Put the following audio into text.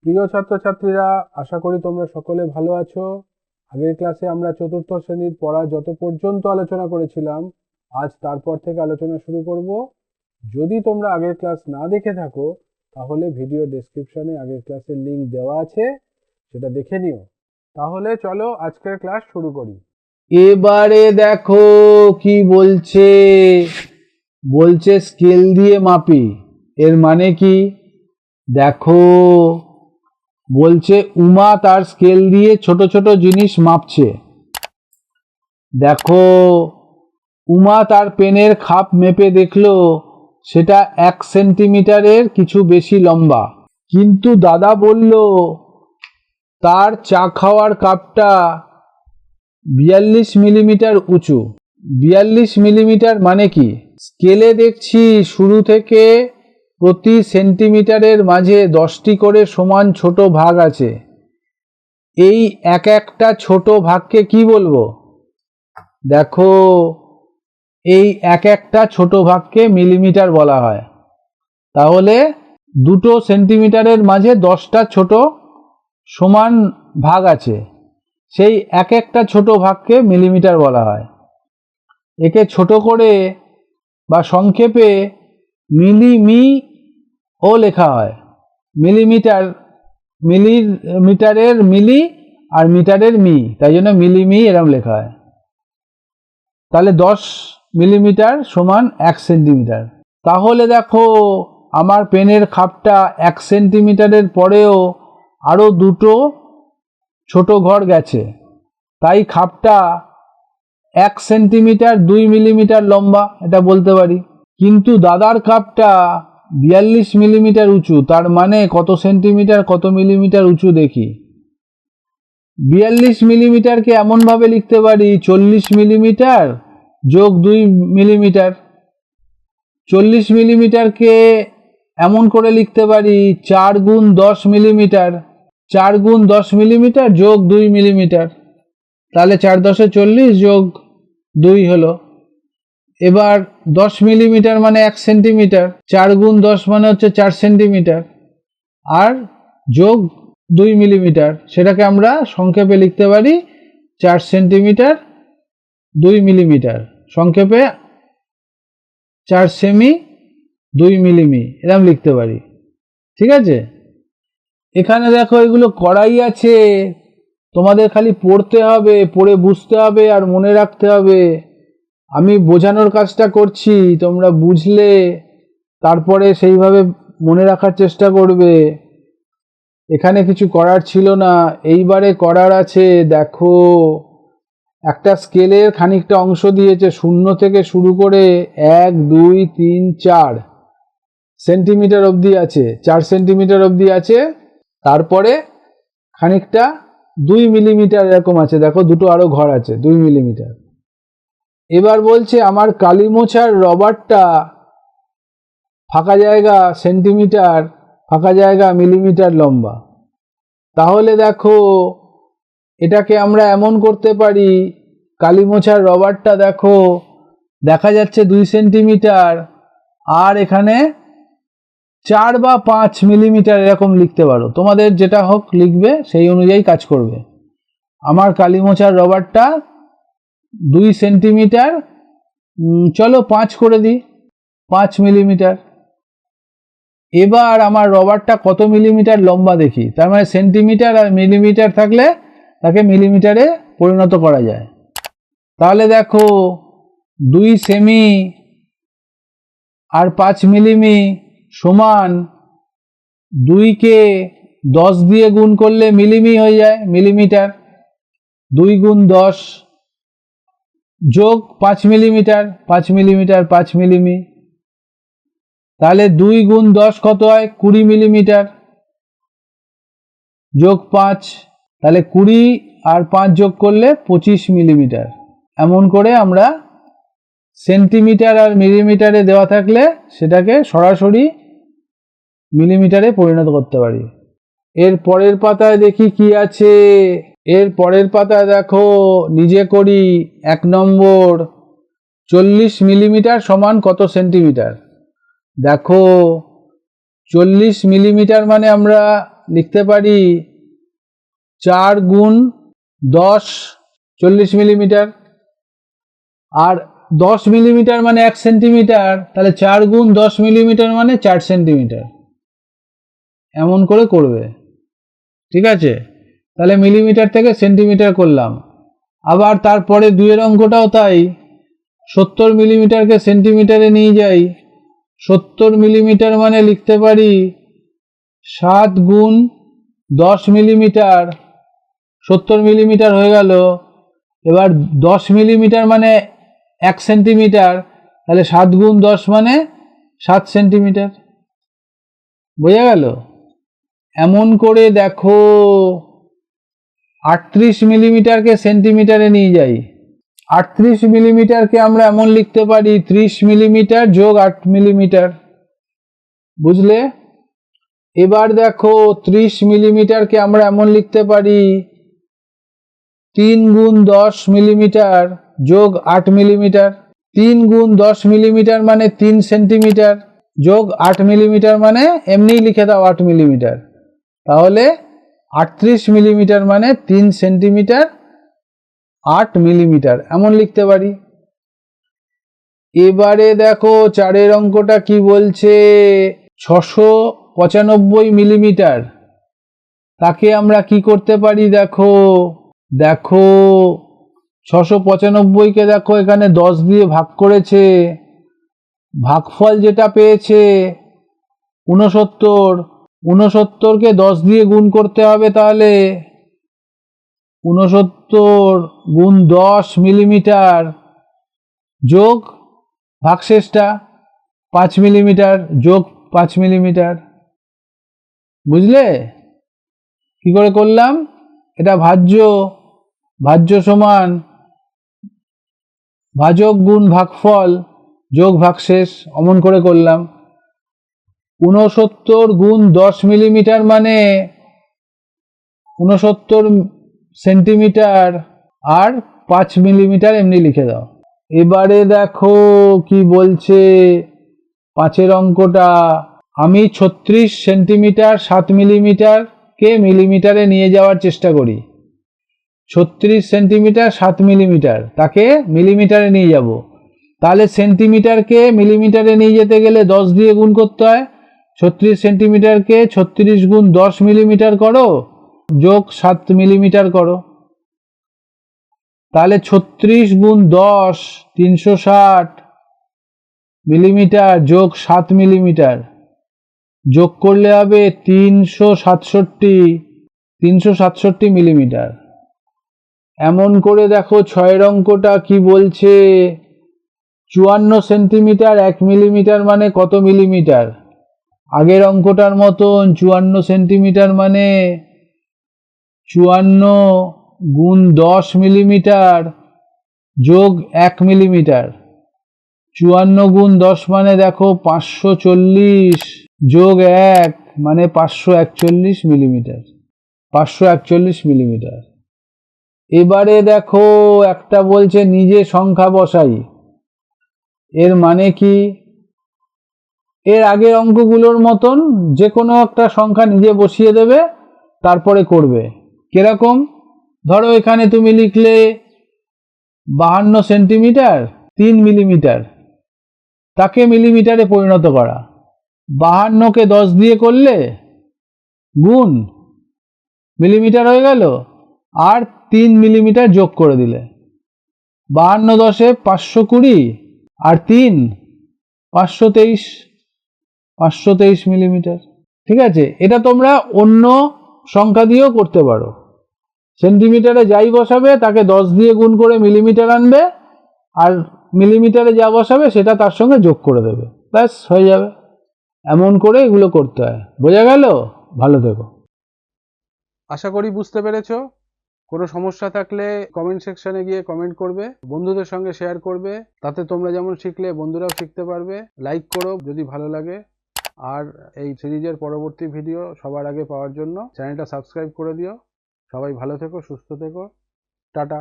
প্রিয় ছাত্রছাত্রীরা, আশা করি তোমরা সকলে ভালো আছো। আগের ক্লাসে আমরা চতুর্থ শ্রেণীর পড়া যত পর্যন্ত আলোচনা করেছিলাম, আজ তারপর থেকে আলোচনা শুরু করব। যদি তোমরা আগের ক্লাস না দেখে থাকো, তাহলে ভিডিও ডেসক্রিপশনে আগের ক্লাসের লিংক দেওয়া আছে, সেটা দেখে নিও। তাহলে চলো আজকের ক্লাস শুরু করি। এবারে দেখো কি বলছে। বলছে স্কেল দিয়ে মাপি। এর মানে কি দেখো, বলছে উমা তার স্কেল দিয়ে ছোট ছোট জিনিস মাপছে। দেখো, উমা তার পেনের খাপ মেপে দেখলো সেটা 1 সেন্টিমিটারের কিছু বেশি লম্বা। কিন্তু দাদা বলল তার চা খাওয়ার কাপটা 42 মিলিমিটার উঁচু। 42 মিলিমিটার মানে কি? স্কেলে দেখছি শুরু থেকে প্রতি সেন্টিমিটারের মাঝে 10টি করে সমান ছোট ভাগ আছে। এই এক একটা ছোট ভাগকে কি বলবো? দেখো, এই এক একটা ছোট ভাগকে মিলিমিটার বলা হয়। তাহলে 2 সেন্টিমিটারের মাঝে 10টা ছোট সমান ভাগ আছে, সেই এক একটা ছোট ভাগকে মিলিমিটার বলা হয়। একে ছোট করে বা সংক্ষেপে মিলিমিও লেখা হয়। মিলিমিটার, মিলিমিটারের মিলি আর মিটারের মি, তাই জন্য মিলিমি এরকম লেখা হয়। তাহলে 10 মিলিমিটার সমান 1 সেন্টিমিটার। তাহলে দেখো, আমার পেনের খাপটা 1 সেন্টিমিটারের পরেও আরও 2টো ছোট ঘর গেছে, তাই খাপটা 1 সেন্টিমিটার 2 মিলিমিটার লম্বা, এটা বলতে পারি। কিন্তু দাদার কাপটা 42 মিলিমিটার উঁচু, তার মানে কত সেন্টিমিটার কত মিলিমিটার উঁচু দেখি। 42 মিলিমিটারকে এমনভাবে লিখতে পারি 40 মিলিমিটার যোগ 2 মিলিমিটার। 40 মিলিমিটারকে এমন করে লিখতে পারি 4 গুণ 10 মিলিমিটার। 4 গুণ 10 মিলিমিটার যোগ 2 মিলিমিটার, তাহলে 4 10 40 যোগ 2 হলো। এবার 10 মিলিমিটার মানে 1 সেন্টিমিটার, 4 গুণ 10 মানে হচ্ছে 4 সেন্টিমিটার, আর যোগ 2 মিলিমিটার, সেটাকে আমরা সংক্ষেপে লিখতে পারি 4 সেন্টিমিটার 2 মিলিমিটার, সংক্ষেপে 4 সেমি 2 মিলিমি, এরকম লিখতে পারি। ঠিক আছে? এখানে দেখো এগুলো করাই আছে, তোমাদের খালি পড়তে হবে, পড়ে বুঝতে হবে আর মনে রাখতে হবে। আমি বোঝানোর কাজটা করছি, তোমরা বুঝলে তারপরে সেইভাবে মনে রাখার চেষ্টা করবে। এখানে কিছু করার ছিল না, এইবারে করার আছে। দেখো, একটা স্কেলের খানিকটা অংশ দিয়েছে, 0 থেকে শুরু করে 1 2 3 4 সেন্টিমিটার অবধি আছে, 4 সেন্টিমিটার অবধি আছে। তারপরে খানিকটা 2 মিলিমিটার এরকম আছে, দেখো দুটো আরো ঘর আছে 2 মিলিমিটার। এবার বলছে আমার কালি মোছার রবারটা ফাঁকা জায়গা সেন্টিমিটার, ফাঁকা জায়গা মিলিমিটার লম্বা। তাহলে দেখো, এটাকে আমরা এমন করতে পারি, কালি মোছার রবারটা দেখো দেখা যাচ্ছে 2 সেন্টিমিটার, আর এখানে 4 বা 5 মিলিমিটার এরকম লিখতে পারো, তোমাদের যেটা হোক লিখবে, সেই অনুযায়ী কাজ করবে। আমার কালি মোছার রবারটা 2 সেন্টিমিটার, চলো 5 করে দিই, 5 মিলিমিটার। এবার আমার রবারটা কত মিলিমিটার লম্বা দেখি, তার মানে সেন্টিমিটার আর মিলিমিটার থাকলে তাকে মিলিমিটারে পরিণত করা যায়। তাহলে দেখো 2 সেমি আর 5 মিলিমি সমান 2 কে 10 দিয়ে গুণ করলে মিলিমি হয়ে যায়, মিলিমিটার। 2 গুণ 10 যোগ 5 মিলিমিটার, 5 মিলিমিটার 5 মিলিমি, তাহলে 2 গুণ 10 কত হয়? 20 মিলিমিটার, যোগ 5, তাহলে 20 আর 5 যোগ করলে 25 মিলিমিটার। এমন করে আমরা সেন্টিমিটার আর মিলিমিটারে দেওয়া থাকলে সেটাকে সরাসরি মিলিমিটারে পরিণত করতে পারি। এর পরের পাতায় দেখি কি আছে। এর পরের পাতায় দেখো, নিজে করি। 1 নম্বর, 40 মিলিমিটার সমান কত সেন্টিমিটার? দেখো, 40 মিলিমিটার মানে আমরা লিখতে পারি 4 গুণ 10 40 মিলিমিটার। আর 10 মিলিমিটার মানে 1 সেন্টিমিটার, তাহলে 4 গুণ 10 মিলিমিটার মানে 4 সেন্টিমিটার। এমন করে করবে, ঠিক আছে? তাহলে মিলিমিটার থেকে সেন্টিমিটার করলাম। আবার তারপরে 2 এর অঙ্কটাও তাই, 70 মিলিমিটারকে সেন্টিমিটারে নিয়ে যাই। 70 মিলিমিটার মানে লিখতে পারি 7 গুণ 10 মিলিমিটার। 70 মিলিমিটার হয়ে গেল। এবার 10 মিলিমিটার মানে 1 সেন্টিমিটার, তাহলে 7 গুণ 10 মানে 7 সেন্টিমিটার। বোঝা গেল? এমন করে দেখো 38 মিলিমিটারকে সেন্টিমিটারে নিয়ে যাই। 38 মিলিমিটারকে আমরা এমন লিখতে পারি 30 মিলিমিটার যোগ 8 মিলিমিটার। বুঝলে? এবার দেখো 30 মিলিমিটারকে আমরা এমন লিখতে পারি 3 গুণ 10 মিলিমিটার যোগ 8 মিলিমিটার। 3 গুণ 10 মিলিমিটার মানে 3 সেন্টিমিটার যোগ 8 মিলিমিটার মানে এমনিই লিখে দাও 8 মিলিমিটার। তাহলে 38 মিলিমিটার মানে 3 সেন্টিমিটার 8 মিলিমিটার, এমন লিখতে পারি। এবারে দেখো 4 অঙ্কটা কি বলছে, 695 মিলিমিটার। তাকে আমরা কি করতে পারি, দেখো দেখো 695কে দেখো এখানে 10 দিয়ে ভাগ করেছে, ভাগফল যেটা পেয়েছে 69। 69কে 10 দিয়ে গুণ করতে হবে, তাহলে 69 গুণ 10 মিলিমিটার যোগ ভাগশেষটা 5 মিলিমিটার যোগ 5 মিলিমিটার। বুঝলে কি করে করলাম? এটা ভাজ্য, ভাজ্য সমান ভাজক গুণ ভাগফল যোগ ভাগশেষ, অমন করে করলাম। 69 গুণ 10 মিলিমিটার মানে 69 সেন্টিমিটার আর 5 মিলিমিটার এমনি লিখে দাও। এবারে দেখো কি বলছে 5 অঙ্কটা, আমি 36 সেন্টিমিটার 7 মিলিমিটারকে মিলিমিটারে নিয়ে যাওয়ার চেষ্টা করি। 36 সেন্টিমিটার 7 মিলিমিটার, তাকে মিলিমিটারে নিয়ে যাব। তাহলে সেন্টিমিটারকে মিলিমিটারে নিয়ে যেতে গেলে 10 দিয়ে গুণ করতে হয়। 36 সেন্টিমিটারকে 36 গুণ 10 মিলিমিটার করো যোগ 7 মিলিমিটার করো। তাহলে 36 গুণ 10 360 মিলিমিটার যোগ 7 মিলিমিটার, যোগ করলে হবে 367 মিলিমিটার। এমন করে দেখো 6 অঙ্কটা কি বলছে, 54 সেন্টিমিটার 1 মিলিমিটার মানে কত মিলিমিটার? আগের অঙ্কটার মতন 54 সেন্টিমিটার মানে 54 গুণ 10 মিলিমিটার যোগ 1 মিলিমিটার। 54 গুণ 10 মানে দেখো 540 যোগ 1 মানে 541 মিলিমিটার। 541 মিলিমিটার। এবারে দেখো একটা বলছে নিজে সংখ্যা বসাই। এর মানে কি? এর আগের অঙ্কগুলোর মতন যে কোনো একটা সংখ্যা নিজে বসিয়ে দেবে, তারপরে করবে। কিরকম? ধরো এখানে তুমি লিখলে 52 সেন্টিমিটার 3 মিলিমিটার, তাকে মিলিমিটারে পরিণত করা। 52কে 10 দিয়ে করলে গুণ মিলিমিটার হয়ে গেল, আর 3 মিলিমিটার যোগ করে দিলে। 52 10 520 আর 3 523 মিলিমিটার। ঠিক আছে? এটা তোমরা অন্য সংখ্যা দিয়েও করতে পারো। সেন্টিমিটারে যাই বসাবে তাকে 10 দিয়ে গুণ করে মিলিমিটার আনবে, আর মিলিমিটারে যা বসাবে সেটা তার সঙ্গে যোগ করে দেবে, ব্যাস হয়ে যাবে। এমন করে এগুলো করতে হয়। বোঝা গেল? ভালো থেকো। আশা করি বুঝতে পেরেছো। কোনো সমস্যা থাকলে কমেন্ট সেকশনে গিয়ে কমেন্ট করবে, বন্ধুদের সঙ্গে শেয়ার করবে, তাতে তোমরা যেমন শিখলে বন্ধুরাও শিখতে পারবে। লাইক করো যদি ভালো লাগে, আর এই সিরিজের পরবর্তী ভিডিও সবার আগে পাওয়ার জন্য চ্যানেলটা সাবস্ক্রাইব করে দিও। সবাই ভালো থেকো, সুস্থ থেকো, টাটা।